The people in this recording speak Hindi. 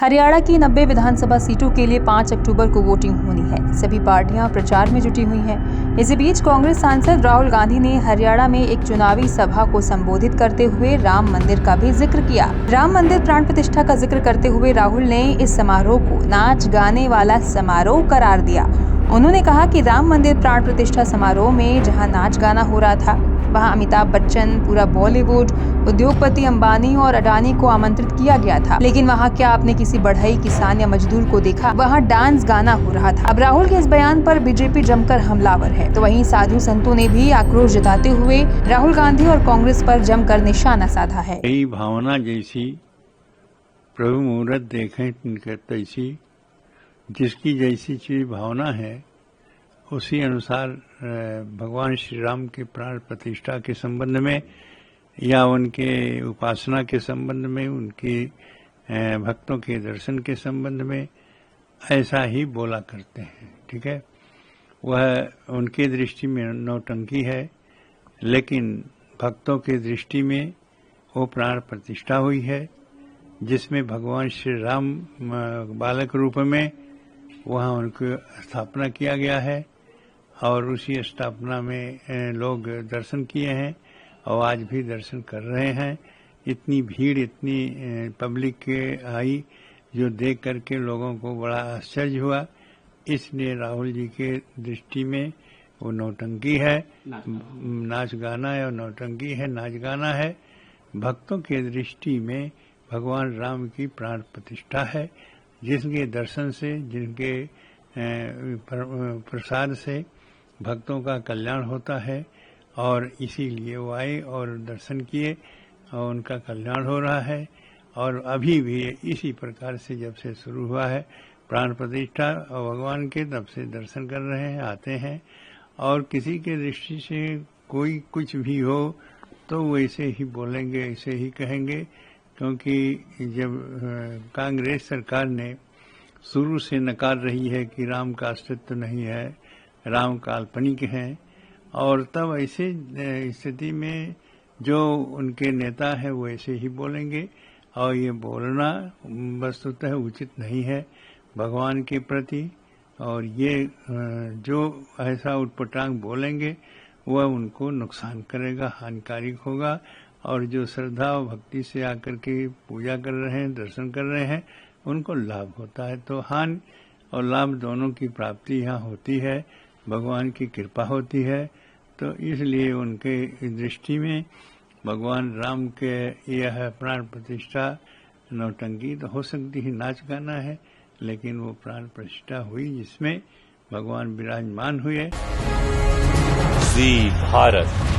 हरियाणा की 90 विधानसभा सीटों के लिए 5 अक्टूबर को वोटिंग होनी है। सभी पार्टियां प्रचार में जुटी हुई हैं। इसी बीच कांग्रेस सांसद राहुल गांधी ने हरियाणा में एक चुनावी सभा को संबोधित करते हुए राम मंदिर का भी जिक्र किया। राम मंदिर प्राण प्रतिष्ठा का जिक्र करते हुए राहुल ने इस समारोह को नाच गाने वाला समारोह करार दिया। उन्होंने कहा कि राम मंदिर प्राण प्रतिष्ठा समारोह में जहां नाच गाना हो रहा था, वहां अमिताभ बच्चन, पूरा बॉलीवुड, उद्योगपति अंबानी और अडानी को आमंत्रित किया गया था। लेकिन वहां क्या आपने किसी बढ़ई, किसान या मजदूर को देखा? वहां डांस गाना हो रहा था। अब राहुल के इस बयान पर बीजेपी जमकर हमलावर है, तो वहीं साधु संतों ने भी आक्रोश जताते हुए राहुल गांधी और कांग्रेस पर जमकर निशाना साधा है। यही भावना जैसी प्रभु मुहूर्त देखें तैसी, जिसकी जैसी चीज भावना है उसी अनुसार भगवान श्री राम के प्राण प्रतिष्ठा के संबंध में या उनके उपासना के संबंध में, उनके भक्तों के दर्शन के संबंध में ऐसा ही बोला करते हैं। ठीक है, वह उनके दृष्टि में नौटंकी है, लेकिन भक्तों के दृष्टि में वो प्राण प्रतिष्ठा हुई है, जिसमें भगवान श्री राम बालक रूप में वहाँ उनकी स्थापना किया गया है और उसी स्थापना में लोग दर्शन किए हैं और आज भी दर्शन कर रहे हैं। इतनी भीड़, इतनी पब्लिक आई जो देख करके लोगों को बड़ा आश्चर्य हुआ। इसलिए राहुल जी के दृष्टि में वो नौटंकी है, नाच गाना है और नौटंकी है, नाच गाना है। भक्तों के दृष्टि में भगवान राम की प्राण प्रतिष्ठा है, जिनके दर्शन से, जिनके प्रसाद से भक्तों का कल्याण होता है और इसीलिए वो आए और दर्शन किए और उनका कल्याण हो रहा है। और अभी भी इसी प्रकार से जब से शुरू हुआ है प्राण प्रतिष्ठा और भगवान के, तब से दर्शन कर रहे हैं, आते हैं। और किसी के दृष्टि से कोई कुछ भी हो तो वो ऐसे ही बोलेंगे, ऐसे ही कहेंगे, क्योंकि जब कांग्रेस सरकार ने शुरू से नकार रही है कि राम का अस्तित्व नहीं है, राम काल्पनिक हैं, और तब ऐसे स्थिति में जो उनके नेता है वो ऐसे ही बोलेंगे और ये बोलना वस्तुतः उचित नहीं है भगवान के प्रति। और ये जो ऐसा उटपटांग बोलेंगे वह उनको नुकसान करेगा, हानिकारक होगा। और जो श्रद्धा और भक्ति से आकर के पूजा कर रहे हैं, दर्शन कर रहे हैं, उनको लाभ होता है। तो हानि और लाभ दोनों की प्राप्ति यहाँ होती है, भगवान की कृपा होती है। तो इसलिए उनके दृष्टि में भगवान राम के यह प्राण प्रतिष्ठा नौटंकी तो हो सकती है, नाच गाना है, लेकिन वो प्राण प्रतिष्ठा हुई जिसमें भगवान विराजमान हुए। जी भारत।